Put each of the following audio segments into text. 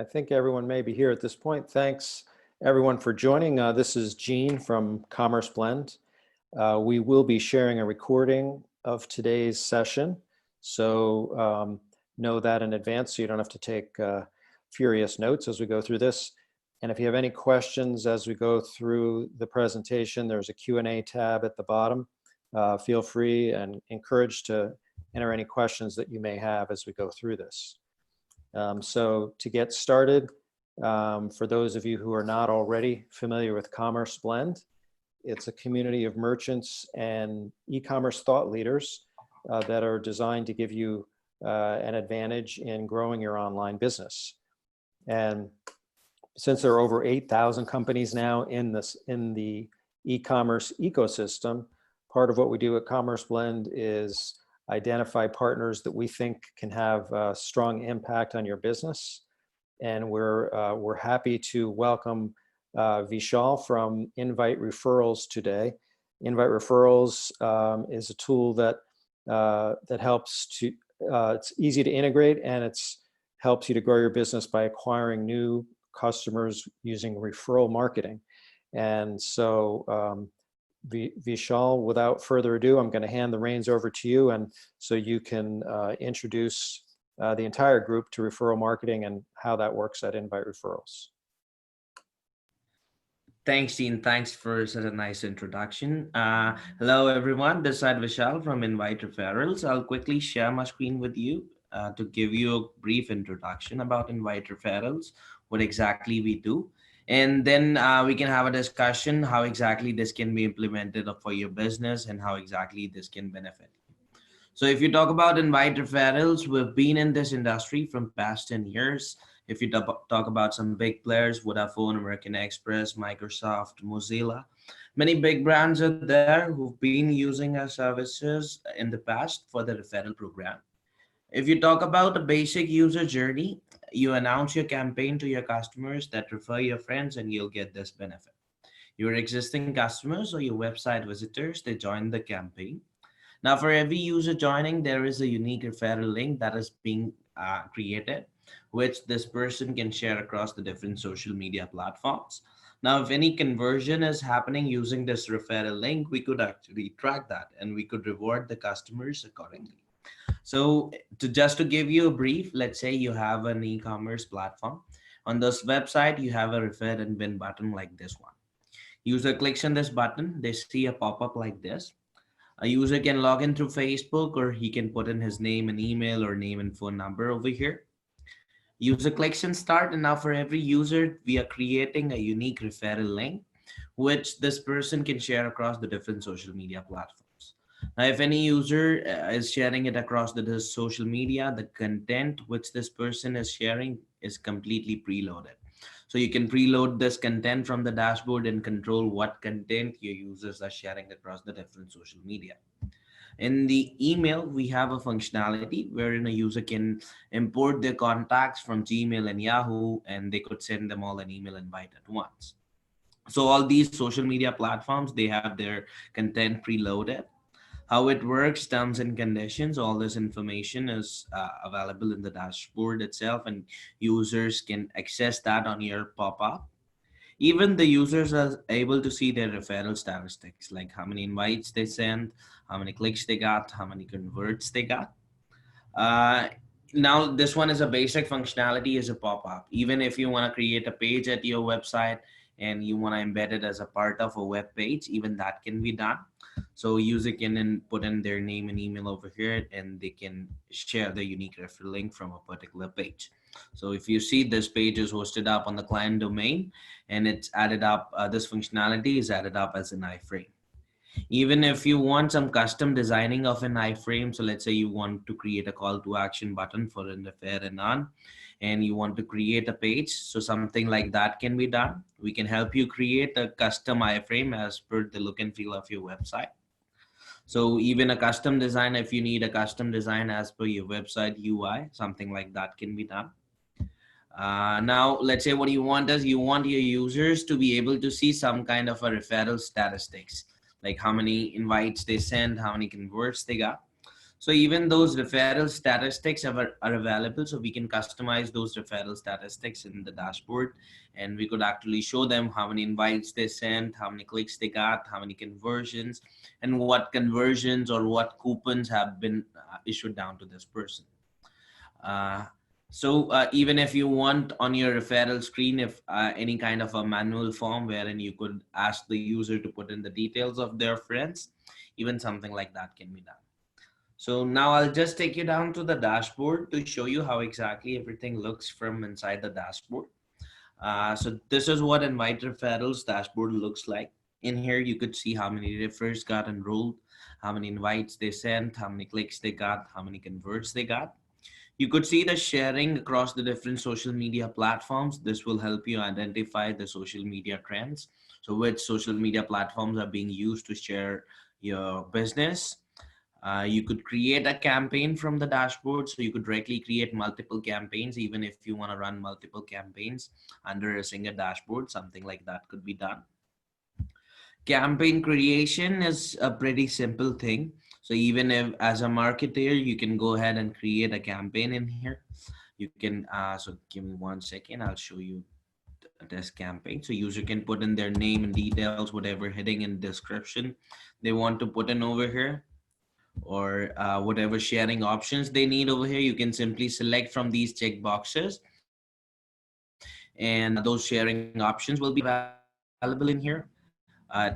I think everyone may be here at this point. Thanks everyone for joining. This is Gene from CommerceBlend. We will be sharing a recording of today's session. So know that in advance so you don't have to take furious notes as we go through this. And if you have any questions as we go through the presentation, there's a Q&A tab at the bottom. Feel free and encouraged to enter any questions that you may have as we go through this. So to get started, for those of you who are not already familiar with CommerceBlend, it's a community of merchants and e-commerce thought leaders that are designed to give you an advantage in growing your online business. And since there are over 8,000 companies now in the e-commerce ecosystem, part of what we do at CommerceBlend is identify partners that we think can have a strong impact on your business. And we're happy to welcome Vishal from InviteReferrals today. InviteReferrals is a tool that helps to, it's easy to integrate, and it's helps you to grow your business by acquiring new customers using referral marketing. And so Vishal, without further ado, I'm going to hand the reins over to you, and so you can introduce the entire group to referral marketing and how that works at InviteReferrals. Thanks, Dean. Thanks for such a nice introduction. Hello, everyone. This is Vishal from InviteReferrals. I'll quickly share my screen with you to give you a brief introduction about InviteReferrals, what exactly we do. And then we can have a discussion how exactly this can be implemented for your business and how exactly this can benefit. So if you talk about InviteReferrals, we've been in this industry from past 10 years. If you talk about some big players, Vodafone, American Express, Microsoft, Mozilla, many big brands are there who've been using our services in the past for the referral program. If you talk about a basic user journey, you announce your campaign to your customers that refer your friends and you'll get this benefit. Your existing customers or your website visitors, they join the campaign. Now for every user joining, there is a unique referral link that is being created, which this person can share across the different social media platforms. Now, if any conversion is happening using this referral link, we could actually track that and we could reward the customers accordingly. So just to give you a brief, let's say you have an e-commerce platform. On this website, you have a refer and win button like this one. User clicks on this button, they see a pop-up like this. A user can log in through Facebook, or he can put in his name and email or name and phone number over here. User clicks and start, and now for every user, we are creating a unique referral link, which this person can share across the different social media platforms. Now, if any user is sharing it across the social media, the content which this person is sharing is completely preloaded. So you can preload this content from the dashboard and control what content your users are sharing across the different social media. In the email, we have a functionality wherein a user can import their contacts from Gmail and Yahoo, and they could send them all an email invite at once. So all these social media platforms, they have their content preloaded. How it works, terms and conditions, all this information is available in the dashboard itself, and users can access that on your pop-up. Even the users are able to see their referral statistics, like how many invites they sent, how many clicks they got, how many converts they got. Now, this one is a basic functionality, is a pop-up. Even if you want to create a page at your website and you want to embed it as a part of a web page, even that can be done. So user can then put in their name and email over here, and they can share the unique referral link from a particular page. So if you see this page is hosted up on the client domain and it's added up, this functionality is added up as an iframe. Even if you want some custom designing of an iframe, so let's say you want to create a call to action button for an refer and earn, and you want to create a page, so something like that can be done. We can help you create a custom iframe as per the look and feel of your website. So even a custom design, if you need a custom design as per your website UI, something like that can be done. Now, let's say what you want is you want your users to be able to see some kind of a referral statistics, like how many invites they send, how many converts they got. So even those referral statistics are available. So we can customize those referral statistics in the dashboard, and we could actually show them how many invites they sent, how many clicks they got, how many conversions, and what conversions or what coupons have been issued down to this person. Uh, even if you want on your referral screen, if any kind of a manual form wherein you could ask the user to put in the details of their friends, even something like that can be done. So now I'll just take you down to the dashboard to show you how exactly everything looks from inside the dashboard. So this is what InviteReferrals dashboard looks like. In here, you could see how many refers got enrolled, how many invites they sent, how many clicks they got, how many converts they got. You could see the sharing across the different social media platforms. This will help you identify the social media trends. So which social media platforms are being used to share your business. You could create a campaign from the dashboard. So you could directly create multiple campaigns, even if you want to run multiple campaigns under a single dashboard, something like that could be done. Campaign creation is a pretty simple thing. So even if as a marketer, you can go ahead and create a campaign in here. You can, so give me 1 second, I'll show you this campaign. So user can put in their name and details, whatever heading and description they want to put in over here, or whatever sharing options they need over here. You can simply select from these check boxes, and those sharing options will be available in here.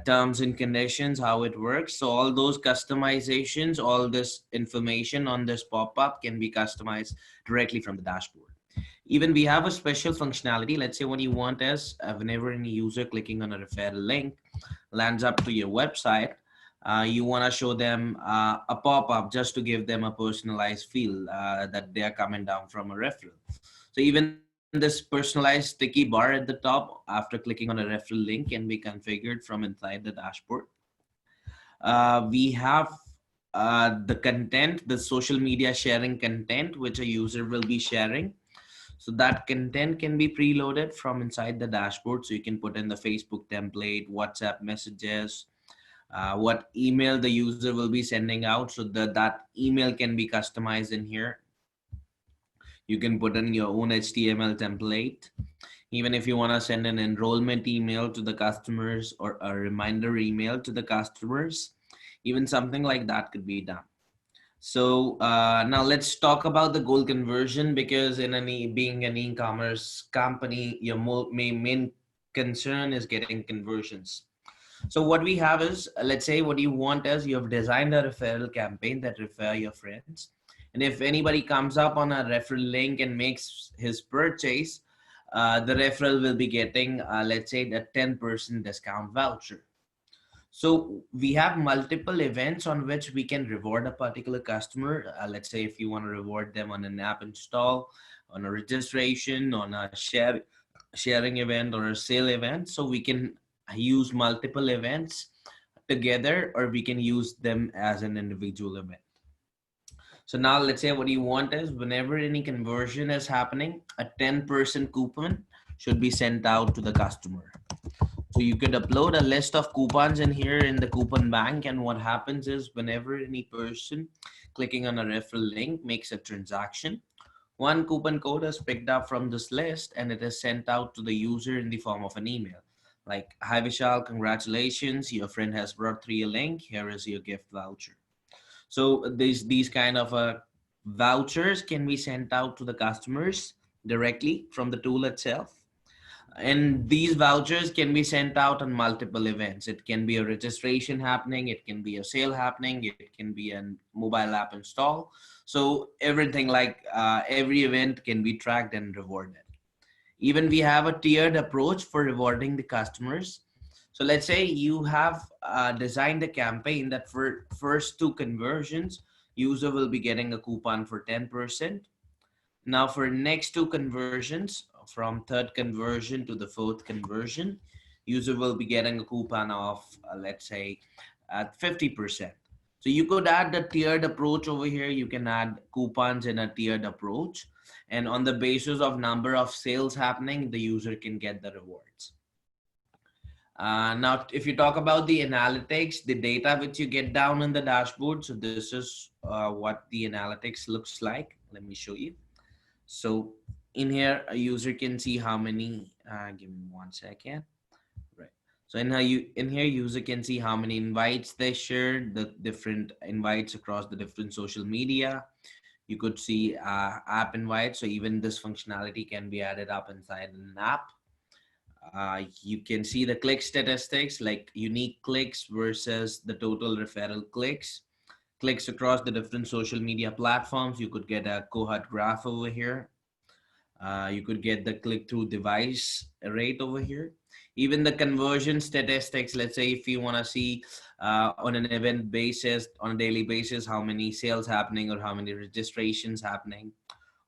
Terms and conditions, how it works. So all those customizations, all this information on this pop-up can be customized directly from the dashboard. Even we have a special functionality. Let's say what you want is whenever any user clicking on a referral link lands up to your website, you want to show them a pop-up just to give them a personalized feel that they are coming down from a referral. So even this personalized sticky bar at the top after clicking on a referral link can be configured from inside the dashboard. We have the content, the social media sharing content, which a user will be sharing. So that content can be preloaded from inside the dashboard. So you can put in the Facebook template, WhatsApp messages, what email the user will be sending out. So that email can be customized in here. You can put in your own HTML template. Even if you want to send an enrollment email to the customers or a reminder email to the customers, even something like that could be done. So now let's talk about the goal conversion, because being an e-commerce company, your main concern is getting conversions. So what we have is, let's say what you want is you have designed a referral campaign that refer your friends. And if anybody comes up on a referral link and makes his purchase, the referral will be getting, let's say, the 10% discount voucher. So we have multiple events on which we can reward a particular customer. Let's say if you want to reward them on an app install, on a registration, on a sharing event, or a sale event. So we can use multiple events together, or we can use them as an individual event. So now let's say what you want is whenever any conversion is happening, a 10% coupon should be sent out to the customer. So you could upload a list of coupons in here in the coupon bank. And what happens is whenever any person clicking on a referral link makes a transaction, one coupon code is picked up from this list and it is sent out to the user in the form of an email. Like, hi Vishal, congratulations, your friend has brought through a link. Here is your gift voucher. So these kind of vouchers can be sent out to the customers directly from the tool itself. And these vouchers can be sent out on multiple events. It can be a registration happening, it can be a sale happening, it can be a mobile app install. So everything, like every event can be tracked and rewarded. Even we have a tiered approach for rewarding the customers. So let's say you have designed a campaign that for first 2 conversions, user will be getting a coupon for 10%. Now for next 2 conversions, from 3rd conversion to the 4th conversion, user will be getting a coupon of, let's say, at 50%. So you could add the tiered approach over here. You can add coupons in a tiered approach. And on the basis of number of sales happening, the user can get the rewards. Now, if you talk about the analytics, the data which you get down in the dashboard, so this is what the analytics looks like. Let me show you. So in here, a user can see how many, give me 1 second. Right. So in here, user can see how many invites they shared, the different invites across the different social media. You could see app invites. So even this functionality can be added up inside an app. You can see the click statistics like unique clicks versus the total referral clicks across the different social media platforms. You could get a cohort graph over here. You could get the click-through device rate over here. Even the conversion statistics, let's say if you want to see on an event basis, on a daily basis, how many sales happening or how many registrations happening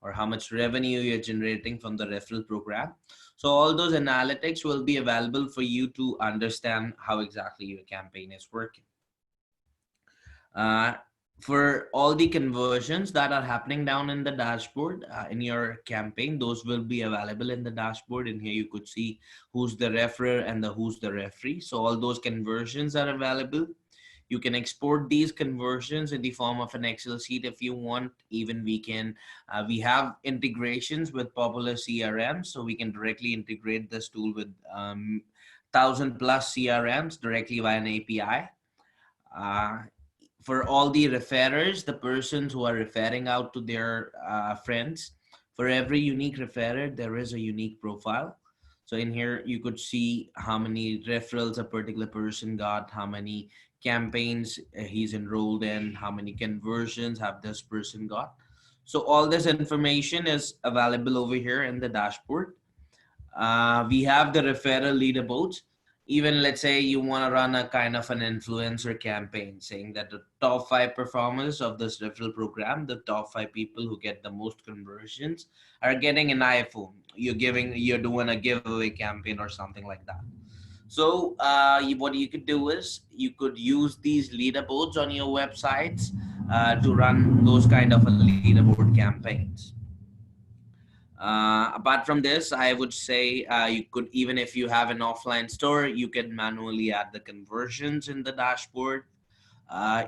or how much revenue you're generating from the referral program. So all those analytics will be available for you to understand how exactly your campaign is working. Uh, for all the conversions that are happening down in the dashboard in your campaign, those will be available in the dashboard. And here you could see who's the referrer and who's the referee. So all those conversions are available. You can export these conversions in the form of an Excel sheet if you want. Even we have integrations with popular CRMs, so we can directly integrate this tool with 1,000+ CRMs directly via an API. For all the referrers, the persons who are referring out to their friends, for every unique referrer, there is a unique profile. So in here, you could see how many referrals a particular person got, how many campaigns he's enrolled in, how many conversions have this person got. So all this information is available over here in the dashboard. We have the referral leaderboards. Even let's say you want to run a kind of an influencer campaign saying that the top 5 performers of this referral program, the top 5 people who get the most conversions are getting an iPhone. You're doing a giveaway campaign or something like that. So what you could do is you could use these leaderboards on your websites to run those kind of a leaderboard campaigns. Apart from this, I would say you could, even if you have an offline store, you can manually add the conversions in the dashboard.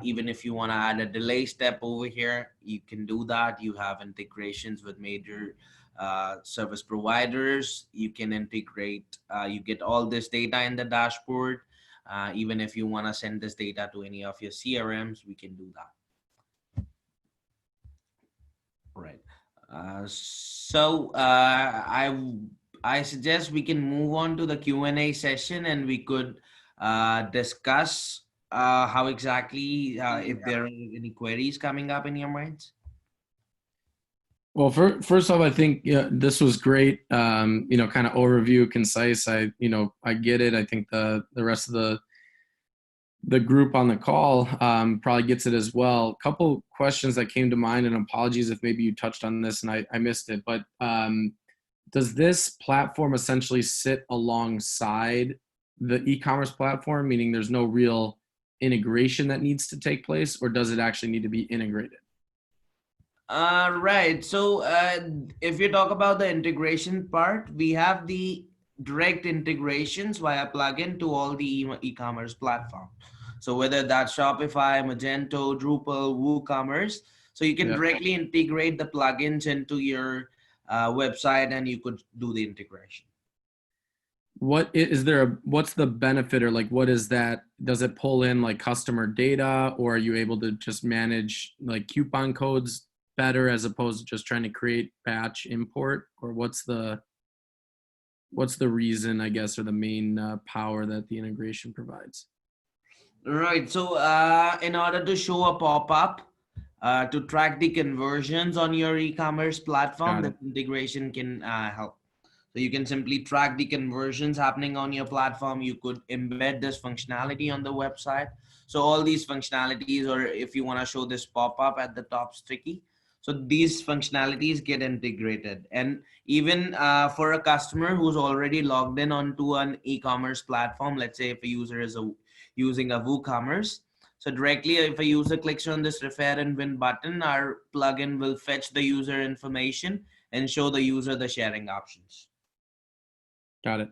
Even if you want to add a delay step over here, you can do that. You have integrations with major service providers. You can integrate, you get all this data in the dashboard. Even if you want to send this data to any of your CRMs, we can do that. Right. I suggest we can move on to the Q&A session and we could discuss how exactly if there are any queries coming up in your minds. Well, first off, I think this was great. Kind of overview, concise. I get it. I think the rest of the group on the call probably gets it as well. A couple questions that came to mind, and apologies if maybe you touched on this and I missed it, but does this platform essentially sit alongside the e-commerce platform, meaning there's no real integration that needs to take place, or does it actually need to be integrated? Right. So if you talk about the integration part, we have the direct integrations via plugin to all the e-commerce platform. So whether that's Shopify, Magento, Drupal, WooCommerce, so you can directly integrate the plugins into your website and you could do the integration. What's the benefit, or like, what is that? Does it pull in like customer data, or are you able to just manage like coupon codes better as opposed to just trying to create batch import? Or what's the reason, I guess, or the main power that the integration provides? Right. So in order to show a pop-up to track the conversions on your e-commerce platform, the integration can help. So you can simply track the conversions happening on your platform. You could embed this functionality on the website. So all these functionalities, or if you want to show this pop-up at the top sticky, so these functionalities get integrated. And even for a customer who's already logged in onto an e-commerce platform, let's say if a user is using a WooCommerce, so directly if a user clicks on this refer and win button, our plugin will fetch the user information and show the user the sharing options. Got it.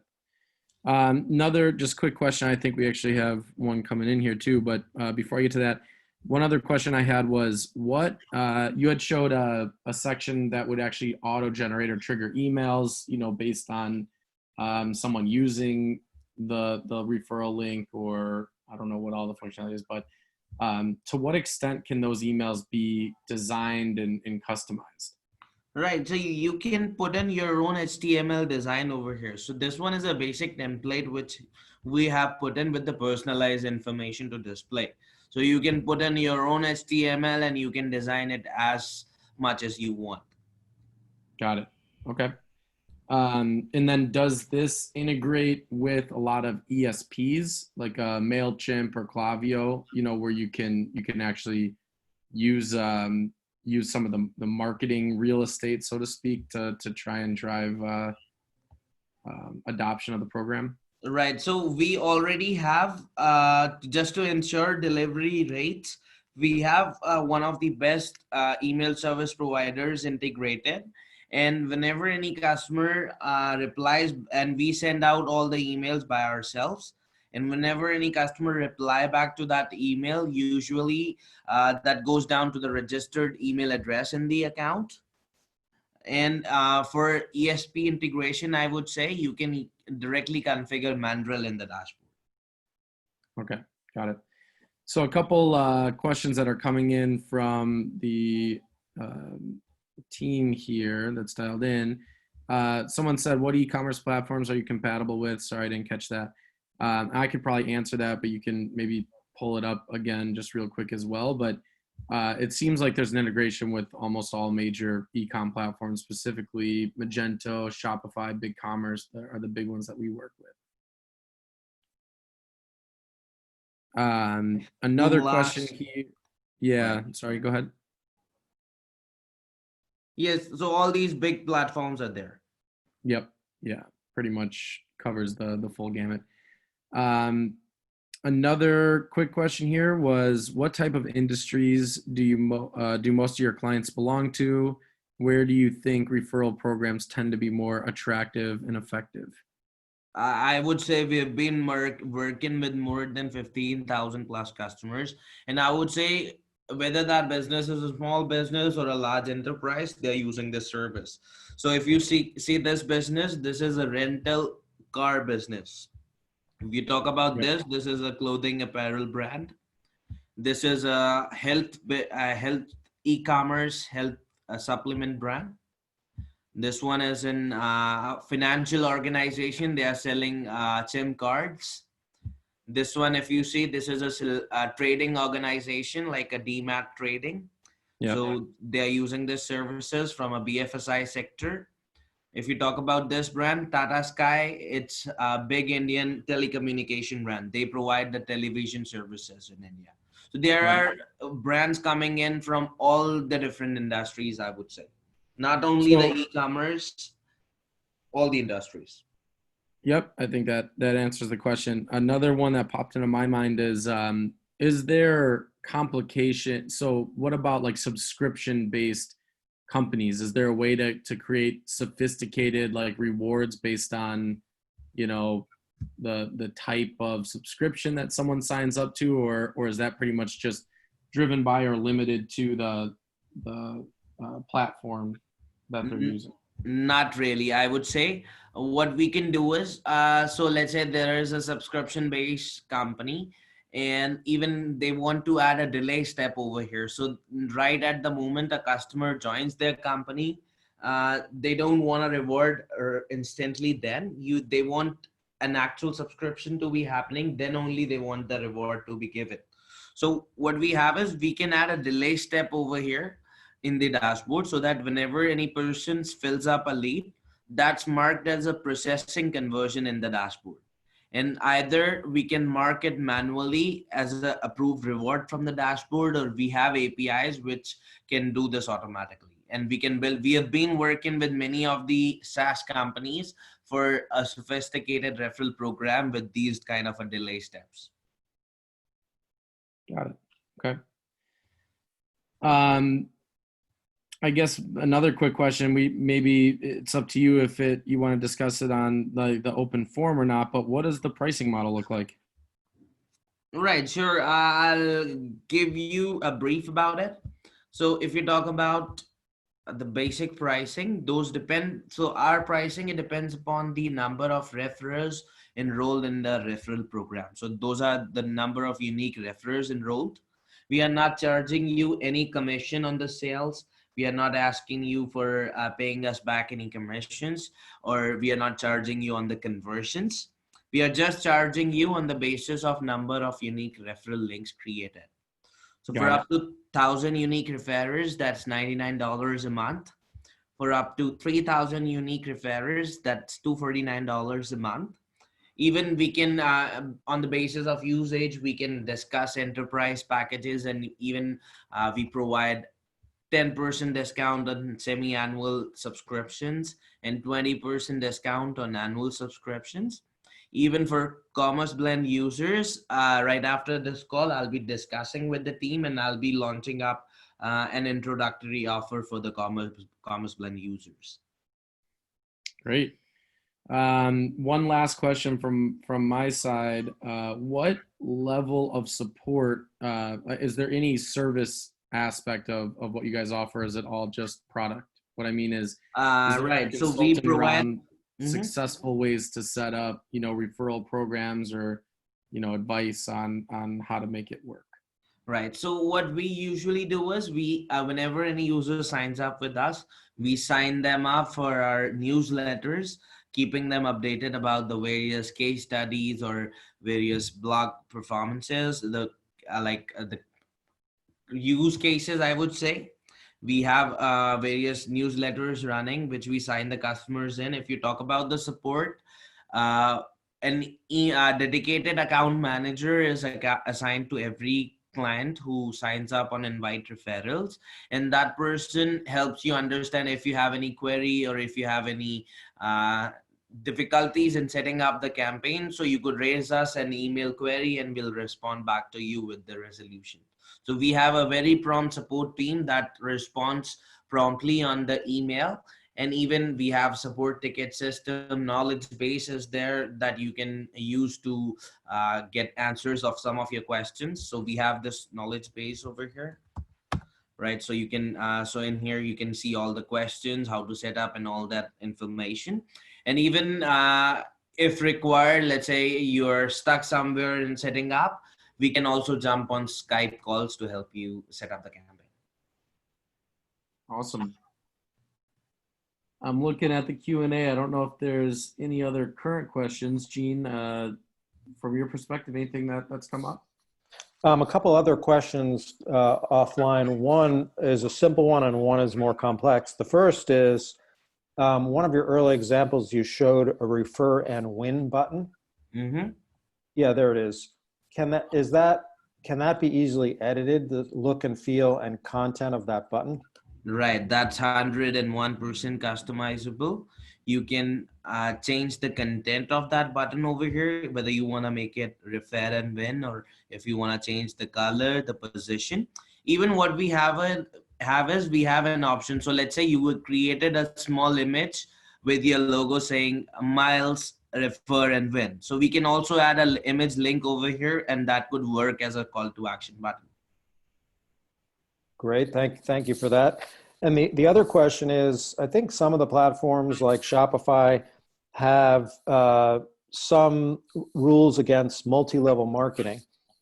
Another just quick question. I think we actually have one coming in here too, but before I get to that, one other question I had was what you had showed a section that would actually auto-generate or trigger emails, based on someone using the referral link, or I don't know what all the functionality is, but to what extent can those emails be designed and customized? Right, so you can put in your own HTML design over here. So this one is a basic template which we have put in with the personalized information to display. So you can put in your own HTML and you can design it as much as you want. Got it. Okay. And then does this integrate with a lot of ESPs like MailChimp or Klaviyo, where you can actually use use some of the marketing real estate, so to speak, to try and drive adoption of the program? Right, so we already have, just to ensure delivery rates, we have one of the best email service providers integrated. And whenever any customer replies, and we send out all the emails by ourselves, and whenever any customer reply back to that email, usually that goes down to the registered email address in the account. And for ESP integration, I would say you can directly configure Mandrill in the dashboard. Okay, got it. So a couple questions that are coming in from the team here that's dialed in. Someone said, what e-commerce platforms are you compatible with? Sorry, I didn't catch that. I could probably answer that, but you can maybe pull it up again just real quick as well. But it seems like there's an integration with almost all major e-com platforms, specifically Magento, Shopify, BigCommerce are the big ones that we work with. Another question here. Yeah, sorry, go ahead. Yes, so all these big platforms are there. Yep, yeah, pretty much covers the full gamut. Another quick question here was, what type of industries do most of your clients belong to? Where do you think referral programs tend to be more attractive and effective? I would say we've been working with more than 15,000 plus customers. And I would say whether that business is a small business or a large enterprise, they're using this service. So if you see this business, this is a rental car business. If you talk about Yep. this is a clothing apparel brand. This is a health e-commerce health supplement brand. This one is in financial organization. They are selling SIM cards. This one, if you see, this is a trading organization like a DMAT trading. Yep. So they are using this services from a BFSI sector. If you talk about this brand, Tata Sky, it's a big Indian telecommunication brand. They provide the television services in India. So there are brands coming in from all the different industries, I would say. Not only the e-commerce, all the industries. Yep, I think that answers the question. Another one that popped into my mind is there complication? So what about like subscription-based companies? Is there a way to create sophisticated like rewards based on, the type of subscription that someone signs up to, or is that pretty much just driven by or limited to the platform that they're using? Not really. I would say what we can do is, so let's say there is a subscription based company and even they want to add a delay step over here. So right at the moment a customer joins their company, they don't want a reward or instantly they want an actual subscription to be happening, then only they want the reward to be given. So what we have is we can add a delay step over here in the dashboard so that whenever any person fills up a lead, that's marked as a processing conversion in the dashboard. And either we can mark it manually as an approved reward from the dashboard, or we have APIs which can do this automatically. And we have been working with many of the SaaS companies for a sophisticated referral program with these kind of a delay steps. Got it. Okay. I guess another quick question. Maybe it's up to you if you want to discuss it on the open forum or not. But what does the pricing model look like? Right, sure. I'll give you a brief about it. So if you talk about the basic pricing, those depend. So our pricing, it depends upon the number of referrers enrolled in the referral program. So those are the number of unique referrers enrolled. We are not charging you any commission on the sales. We are not asking you for paying us back any commissions, or we are not charging you on the conversions. We are just charging you on the basis of number of unique referral links created. So for Got it. up to 1,000 unique referrers, that's $99 a month. For up to 3,000 unique referrers, that's $249 a month. Even we can, on the basis of usage, we can discuss enterprise packages, and even we provide 10% discount on semi-annual subscriptions and 20% discount on annual subscriptions. Even for CommerceBlend users, right after this call, I'll be discussing with the team, and I'll be launching up an introductory offer for the CommerceBlend users. Great. One last question from my side. What level of support, is there any service aspect of what you guys offer? Is it all just product? What I mean is there Right. So we consulting provide around successful ways to set up, referral programs, or, advice on how to make it work? Right. So what we usually do is we, whenever any user signs up with us, we sign them up for our newsletters, keeping them updated about the various case studies or various blog performances, the use cases, I would say. We have various newsletters running, which we sign the customers in. If you talk about the support, an dedicated account manager is assigned to every client who signs up on InviteReferrals, and that person helps you understand if you have any query or if you have any difficulties in setting up the campaign. So you could raise us an email query and we'll respond back to you with the resolution. So we have a very prompt support team that responds promptly on the email. And even we have support ticket system, knowledge bases there that you can use to get answers of some of your questions. So we have this knowledge base over here, right? So you can, so in here you can see all the questions, how to set up and all that information. And even if required, let's say you're stuck somewhere in setting up, we can also jump on Skype calls to help you set up the campaign. Awesome. I'm looking at the Q&A. I don't know if there's any other current questions. Gene, from your perspective, anything that's come up? A couple other questions offline. One is a simple one and one is more complex. The first is, one of your early examples, you showed a refer and win button. Mm-hmm. Yeah, there it is. Can that be easily edited, the look and feel and content of that button? Right, that's 101% customizable. You can change the content of that button over here, whether you want to make it refer and win, or if you want to change the color, the position. Even what we have is we have an option. So let's say you created a small image with your logo saying Miles refer and win. So we can also add an image link over here, and that could work as a call to action button. Great, thank you for that. And the other question is, I think some of the platforms like Shopify have some rules against multi-level marketing.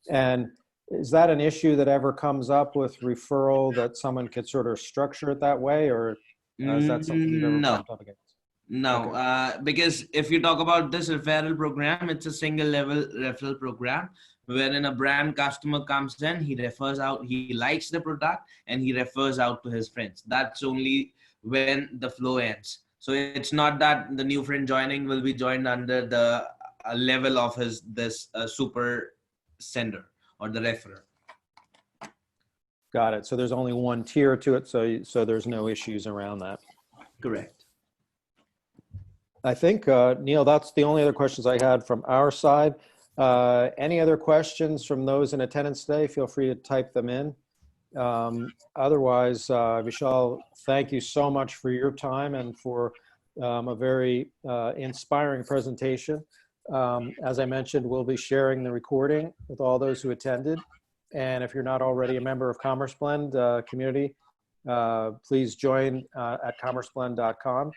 And is that an issue that ever comes up with referral, that someone could sort of structure it that way, or is that something you've ever bumped up against? No, okay. Because if you talk about this referral program, it's a single level referral program wherein a brand customer comes in, he refers out, he likes the product and he refers out to his friends. That's only when the flow ends. So it's not that the new friend joining will be joined under the level of this super sender or the referrer. Got it. So there's only one tier to it, so there's no issues around that. Correct. I think, Neil, that's the only other questions I had from our side. Any other questions from those in attendance today? Feel free to type them in. Otherwise, Vishal, thank you so much for your time and for a very inspiring presentation. As I mentioned, we'll be sharing the recording with all those who attended. And if you're not already a member of CommerceBlend community, please join at commerceblend.com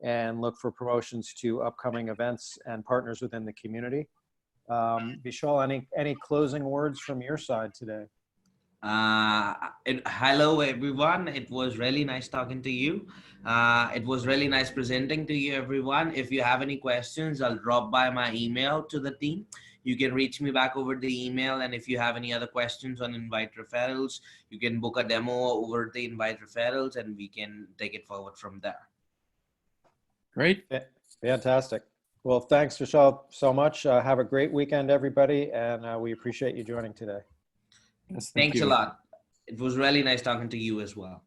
and look for promotions to upcoming events and partners within the community. Vishal, any closing words from your side today? Hello everyone, it was really nice talking to you. It was really nice presenting to you, everyone. If you have any questions, I'll drop by my email to the team. You can reach me back over the email, and if you have any other questions on InviteReferrals, you can book a demo over the InviteReferrals and we can take it forward from there. Great. Fantastic. Well, thanks, Vishal, so much. Have a great weekend, everybody, and we appreciate you joining today. Yes, Thanks you. a lot. It was really nice talking to you as well.